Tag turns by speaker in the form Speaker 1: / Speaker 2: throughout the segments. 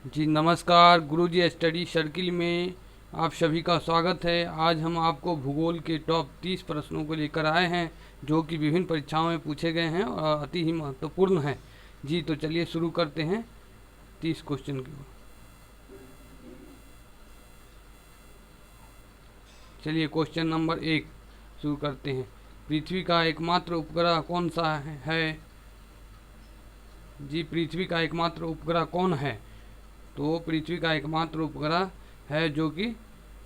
Speaker 1: जी नमस्कार गुरुजी study circle में आप सभी का स्वागत है। आज हम आपको भूगोल के टॉप 30 प्रश्नों को लेकर आए हैं जो कि विभिन्न परीक्षाओं में पूछे गए हैं और अति ही महत्वपूर्ण हैं। जी तो चलिए शुरू करते हैं 30 क्वेश्चन की। चलिए क्वेश्चन नंबर 1 शुरू करते हैं। पृथ्वी का एकमात्र उपग्रह कौन सा है? जी पृथ्वी का एकमात्र उपग्रह कौन है? तो पृथ्वी का एकमात्र उपग्रह है जो कि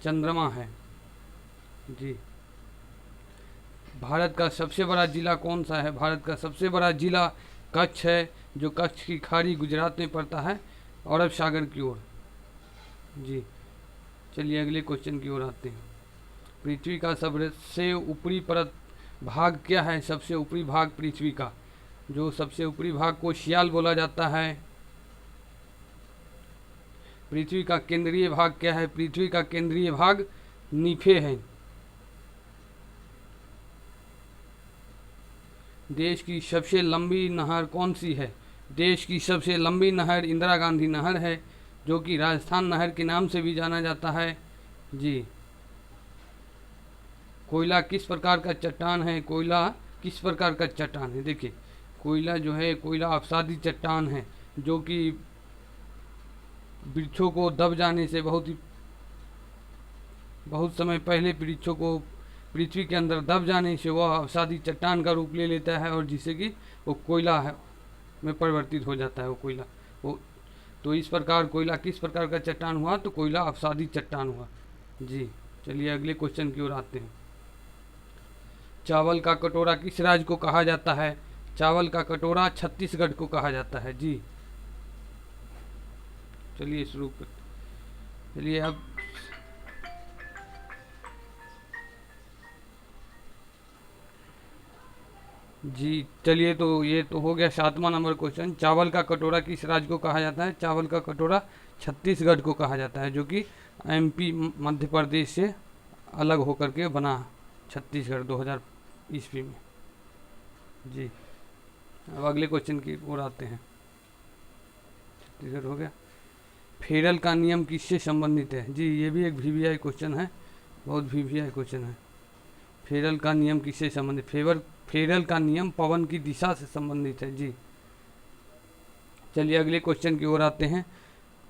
Speaker 1: चंद्रमा है। जी भारत का सबसे बड़ा जिला कौन सा है? भारत का सबसे बड़ा जिला कच्छ है, जो कच्छ की खाड़ी गुजरात में पड़ता है अरब सागर की ओर। जी चलिए अगले क्वेश्चन की ओर आते हैं। पृथ्वी का सबसे ऊपरी परत भाग क्या है? सबसे ऊपरी भाग पृथ्वी का, जो सबसे ऊपरी भाग को सियाल बोला जाता है। पृथ्वी का केंद्रीय भाग क्या है? पृथ्वी का केंद्रीय भाग नीफे है। देश की सबसे लंबी नहर कौन सी है? देश की सबसे लंबी नहर इंदिरा गांधी नहर है, जो कि राजस्थान नहर के नाम से भी जाना जाता है। जी कोयला किस प्रकार का चट्टान है? कोयला किस प्रकार का चट्टान है? देखिए कोयला जो है, कोयला अवसादी चट्टान है, जो कि वृक्षों को दब जाने से बहुत समय पहले वृक्षों को पृथ्वी के अंदर दब जाने से वह अवसादी चट्टान का रूप ले लेता है और जिससे कि वो कोयला है में परिवर्तित हो जाता है। वो कोयला वो तो इस प्रकार कोयला किस प्रकार का चट्टान हुआ? तो कोयला अवसादी चट्टान हुआ। जी चलिए अगले क्वेश्चन की ओर आते हैं। चावल का कटोरा किस राज्य को कहा जाता है? चावल का कटोरा छत्तीसगढ़ को कहा जाता है। जी चलिए शुरू कर चलिए अब जी चलिए तो ये तो हो गया 7वां नंबर क्वेश्चन। चावल का कटोरा किस राज्य को कहा जाता है? चावल का कटोरा छत्तीसगढ़ को कहा जाता है, जो कि एमपी मध्य प्रदेश से अलग होकर के बना छत्तीसगढ़ 2000 ईस्वी में। जी अब अगले क्वेश्चन की ओर आते हैं। छत्तीसगढ़ हो गया। फेडरल का नियम किससे संबंधित है? जी ये भी एक वीवीआई क्वेश्चन है, बहुत वीवीआई क्वेश्चन है। फेडरल का नियम किससे संबंधित? फेडरल का नियम पवन की दिशा से संबंधित है। जी चलिए अगले क्वेश्चन की ओर आते हैं।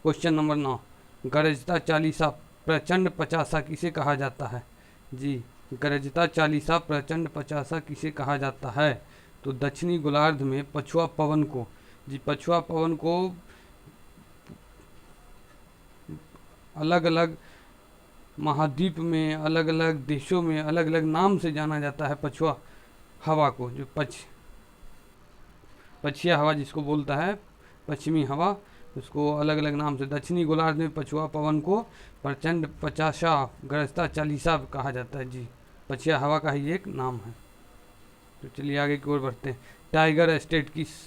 Speaker 1: क्वेश्चन नंबर 9, गरजता चालीसा प्रचंड पचासा किसे कहा जाता है? जी गरजता चालीसा प्रचंड पचासा किसे कहा जाता है? तो दक्षिणी गोलार्ध में पछुआ पवन को, जी पछुआ पवन को अलग अलग महाद्वीप में, अलग अलग देशों में अलग अलग नाम से जाना जाता है। पछुआ हवा को, जो पछिया हवा जिसको बोलता है, पश्चिमी हवा, उसको अलग अलग नाम से दक्षिणी गोलार्ध में पछुआ पवन को प्रचंड पचासा गरजता चालीसा कहा जाता है। जी पछिया हवा का ही एक नाम है। तो चलिए आगे की ओर बढ़ते हैं। टाइगर स्टेट किस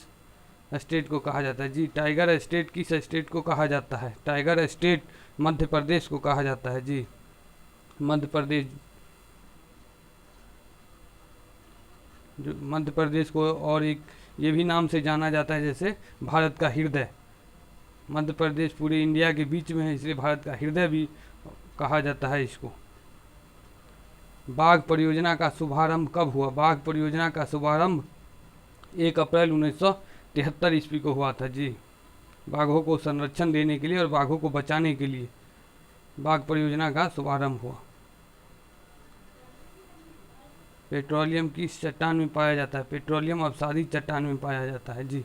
Speaker 1: स्टेट को कहा जाता है? जी टाइगर स्टेट किस स्टेट को कहा जाता है? टाइगर स्टेट मध्य प्रदेश को कहा जाता है। जी मध्य प्रदेश, जो मध्य प्रदेश को और एक ये भी नाम से जाना जाता है जैसे भारत का हृदय। मध्य प्रदेश पूरे इंडिया के बीच में है, इसलिए भारत का हृदय भी कहा जाता है इसको। बाघ परियोजना का शुभारंभ कब हुआ? बाघ परियोजना का शुभारंभ 1 अप्रैल 1973 ईस्वी को हुआ था। जी बाघों को संरक्षण देने के लिए और बाघों को बचाने के लिए बाघ परियोजना का शुभारंभ हुआ। पेट्रोलियम किस चट्टान में पाया जाता है? पेट्रोलियम अवसादी चट्टान में पाया जाता है। जी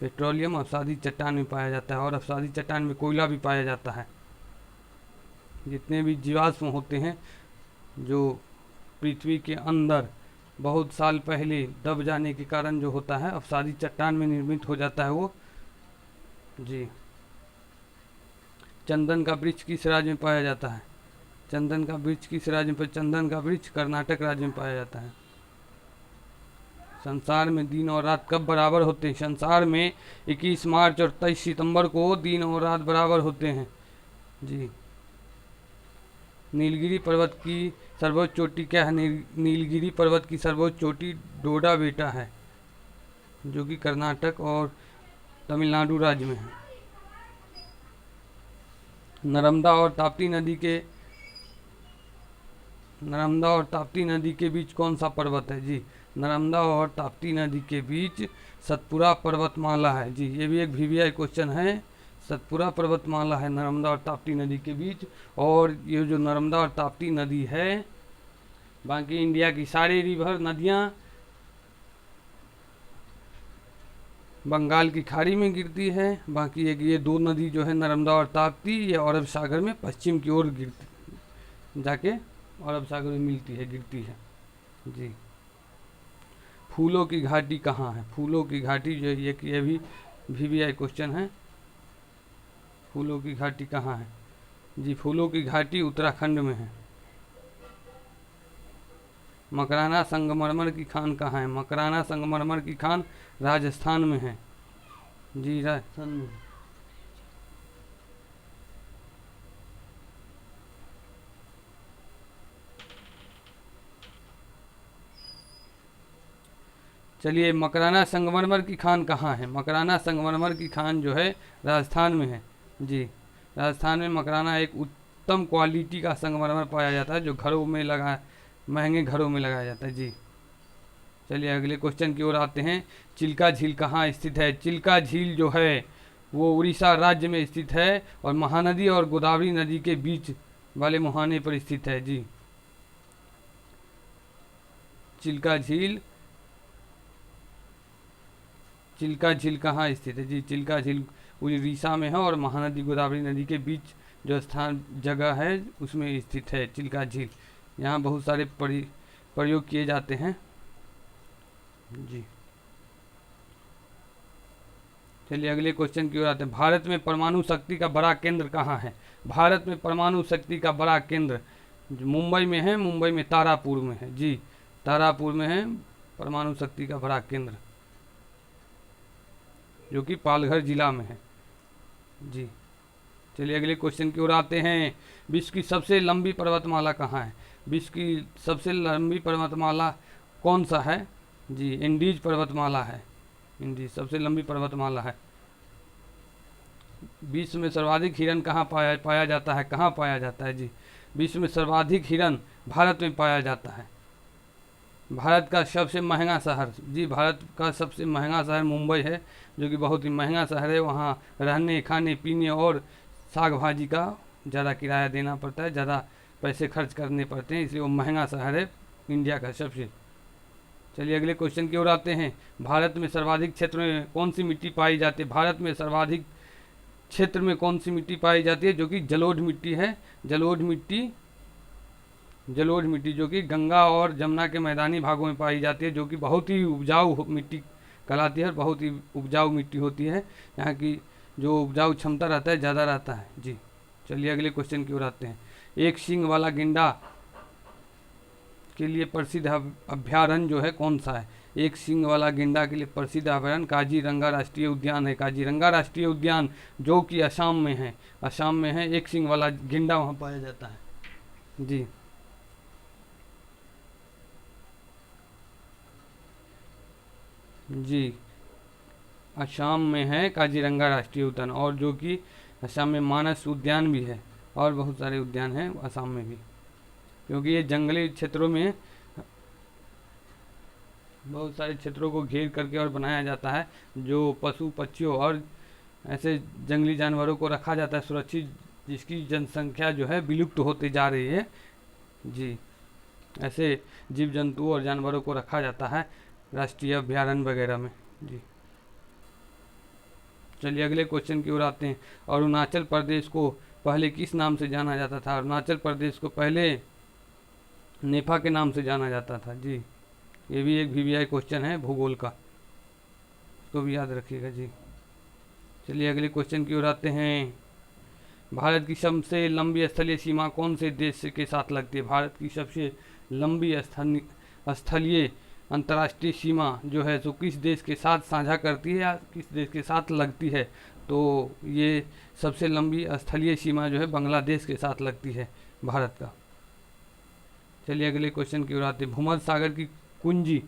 Speaker 1: पेट्रोलियम अवसादी चट्टान में पाया जाता है और अवसादी चट्टान में कोयला भी पाया जाता है। जितने भी जीवाश्म होते हैं जो पृथ्वी के अंदर बहुत साल पहले दब जाने के कारण जो होता है अवसादी चट्टान में निर्मित हो जाता है वो। जी चंदन का वृक्ष किस राज्य में पाया जाता है? चंदन का वृक्ष किस राज्य में? चंदन का वृक्ष कर्नाटक राज्य में पाया जाता है। संसार में दिन और रात कब बराबर होते हैं? संसार में 21 मार्च और 23 सितंबर को दिन और रात बराबर होते हैं। जी नीलगिरी पर्वत की सर्वोच्च चोटी क्या है? नीलगिरी पर्वत की सर्वोच्च चोटी डोडा बेटा है, जो कि कर्नाटक और तमिलनाडु राज्य में है। नर्मदा और ताप्ती नदी के नर्मदा और ताप्ती नदी के बीच कौन सा पर्वत है जी? नर्मदा और ताप्ती नदी के बीच सतपुरा पर्वतमाला है जी। ये भी एक वीवीआई क्वेश्चन है। सतपुरा पर्वतमाला है नर्मदा और ताप्ती नदी के बीच। और ये जो नर्मदा और ताप्ती नदी है, बाकी इंडिया की सारी रिवर नदियाँ बंगाल की खाड़ी में गिरती है। बाकी एक ये दो नदी जो है नर्मदा और ताप्ती, ये अरब सागर में पश्चिम की ओर गिरती, जाके अरब सागर में मिलती है, गिरती है जी। फूलों की घाटी कहाँ है? फूलों की घाटी जो ये भी वीवीआई क्वेश्चन है। फूलों की घाटी कहाँ है जी? फूलों की घाटी उत्तराखंड में है। मकराना संगमरमर की खान कहाँ है? मकराना संगमरमर की खान राजस्थान में है जी, राजस्थान में। चलिए, मकराना संगमरमर की खान कहाँ है? मकराना संगमरमर की खान जो है राजस्थान में है जी। राजस्थान में मकराना एक उत्तम क्वालिटी का संगमरमर पाया जाता है, जो घरों में महंगे घरों में लगाया जाता है जी। चलिए अगले क्वेश्चन की ओर आते हैं। चिल्का झील कहाँ स्थित है? चिल्का झील जो है वो उड़ीसा राज्य में स्थित है और महानदी और गोदावरी नदी के बीच वाले मुहाने पर स्थित है जी। चिल्का झील कहाँ स्थित है जी? चिल्का झील उड़ीसा में है और महानदी गोदावरी नदी के बीच जो जगह है उसमें स्थित है चिल्का झील। यहाँ बहुत सारे प्रयोग किए जाते हैं जी। चलिए अगले क्वेश्चन की ओर आते हैं। भारत में परमाणु शक्ति का बड़ा केंद्र कहाँ है? भारत में परमाणु शक्ति का बड़ा केंद्र मुंबई में है। मुंबई में तारापुर में है जी। तारापुर में है परमाणु शक्ति का बड़ा केंद्र, जो कि पालघर जिला में है जी। चलिए अगले क्वेश्चन की ओर आते हैं। विश्व की सबसे लंबी पर्वतमाला कहाँ है? विश्व की सबसे लंबी पर्वतमाला कौन सा है जी? इंडीज पर्वतमाला है। इंडीज सबसे लंबी पर्वतमाला है। विश्व में सर्वाधिक हिरन कहाँ पाया जाता है? कहाँ पाया जाता है जी? विश्व में सर्वाधिक हिरन भारत में पाया जाता है। भारत का सबसे महंगा शहर जी, भारत का सबसे महंगा शहर मुंबई है, जो कि बहुत ही महंगा शहर है। वहाँ रहने, खाने, पीने और साग भाजी का ज़्यादा किराया देना पड़ता है, ज़्यादा पैसे खर्च करने पड़ते हैं, इसलिए वो महंगा शहर है इंडिया का सबसे। चलिए अगले क्वेश्चन की ओर आते हैं। भारत में सर्वाधिक क्षेत्र में कौन सी मिट्टी पाई जाती है? भारत में सर्वाधिक क्षेत्र में कौन सी मिट्टी पाई जाती है? जो कि जलोढ़ मिट्टी है। जलोढ़ मिट्टी जो कि गंगा और जमुना के मैदानी भागों में पाई जाती है, जो कि बहुत ही उपजाऊ मिट्टी कहलाती है और बहुत ही उपजाऊ मिट्टी होती है। यहाँ की जो उपजाऊ क्षमता रहता है ज़्यादा रहता है जी। चलिए अगले क्वेश्चन की ओर आते हैं। एक सींग वाला गेंडा के लिए प्रसिद्ध अभ्यारण्य जो है कौन सा है? एक सींग वाला गेंडा के लिए प्रसिद्ध अभ्यारण्य काजीरंगा राष्ट्रीय उद्यान है। काजीरंगा राष्ट्रीय उद्यान जो कि असम में है। असम में है। एक सींग वाला गेंडा वहाँ पाया जाता है जी। जी, असम में है काजीरंगा राष्ट्रीय उद्यान, और जो कि असम में मानस उद्यान भी है और बहुत सारे उद्यान हैं असम में भी, क्योंकि ये जंगली क्षेत्रों में बहुत सारे क्षेत्रों को घेर करके और बनाया जाता है, जो पशु पक्षियों और ऐसे जंगली जानवरों को रखा जाता है सुरक्षित, जिसकी जनसंख्या जो है विलुप्त होती जा रही है जी। ऐसे जीव जंतुओं और जानवरों को रखा जाता है राष्ट्रीय अभ्यारण्य वगैरह में जी। चलिए अगले क्वेश्चन की ओर आते हैं। अरुणाचल प्रदेश को पहले किस नाम से जाना जाता था? अरुणाचल प्रदेश को पहले नेफा के नाम से जाना जाता था जी। ये भी एक वीवीआई क्वेश्चन है भूगोल का, तो भी याद रखिएगा जी। चलिए अगले क्वेश्चन की ओर आते हैं। भारत की सबसे लंबी स्थलीय सीमा कौन से देश के साथ लगती है? भारत की सबसे लंबी स्थलीय अंतर्राष्ट्रीय सीमा जो है तो किस देश के साथ साझा करती है या किस देश के साथ लगती है? तो ये सबसे लंबी स्थलीय सीमा जो है बांग्लादेश के साथ लगती है भारत का। चलिए अगले क्वेश्चन की ओर आते हैं। भूमध्य सागर की कुंजी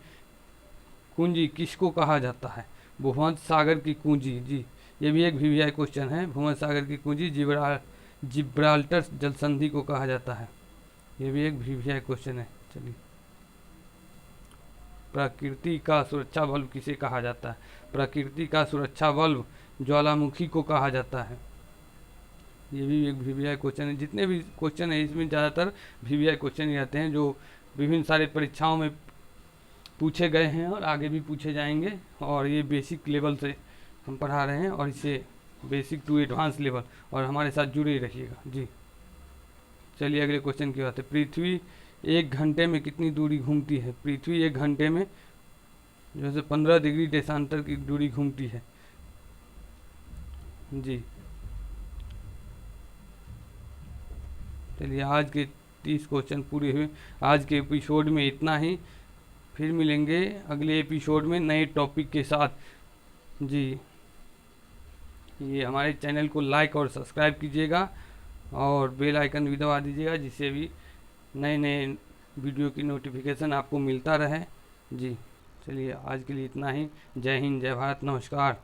Speaker 1: किसको कहा जाता है? भूमध्य सागर की कुंजी जी, ये भी एक वीवीआई क्वेश्चन है। भूमध्य सागर की कुंजी जिब्राल्टर जल संधि को कहा जाता है? ये भी एक वीवीआई क्वेश्चन है। चलिए, प्रकृति का सुरक्षा बल्ब किसे कहा जाता है? प्रकृति का सुरक्षा बल्ब ज्वालामुखी को कहा जाता है। ये भी एक वीवीआई क्वेश्चन है। जितने भी क्वेश्चन है इसमें ज़्यादातर वीवीआई क्वेश्चन ही आते हैं, जो विभिन्न सारे परीक्षाओं में पूछे गए हैं और आगे भी पूछे जाएंगे। और ये बेसिक लेवल से हम पढ़ा रहे हैं, और इसे बेसिक टू एडवांस लेवल, और हमारे साथ जुड़े ही रहिएगा जी। चलिए अगले क्वेश्चन की बात है। पृथ्वी 1 घंटे में कितनी दूरी घूमती है? पृथ्वी 1 घंटे में जैसे 15 डिग्री देशांतर की दूरी घूमती है जी। चलिए, आज के 30 क्वेश्चन पूरे हुए। आज के एपिसोड में इतना ही। फिर मिलेंगे अगले एपिसोड में नए टॉपिक के साथ जी। ये हमारे चैनल को लाइक और सब्सक्राइब कीजिएगा, और बेल आइकन भी दबा दीजिएगा, जिससे भी नए नए वीडियो की नोटिफिकेशन आपको मिलता रहे जी। चलिए, आज के लिए इतना ही। जय हिंद, जय भारत, नमस्कार।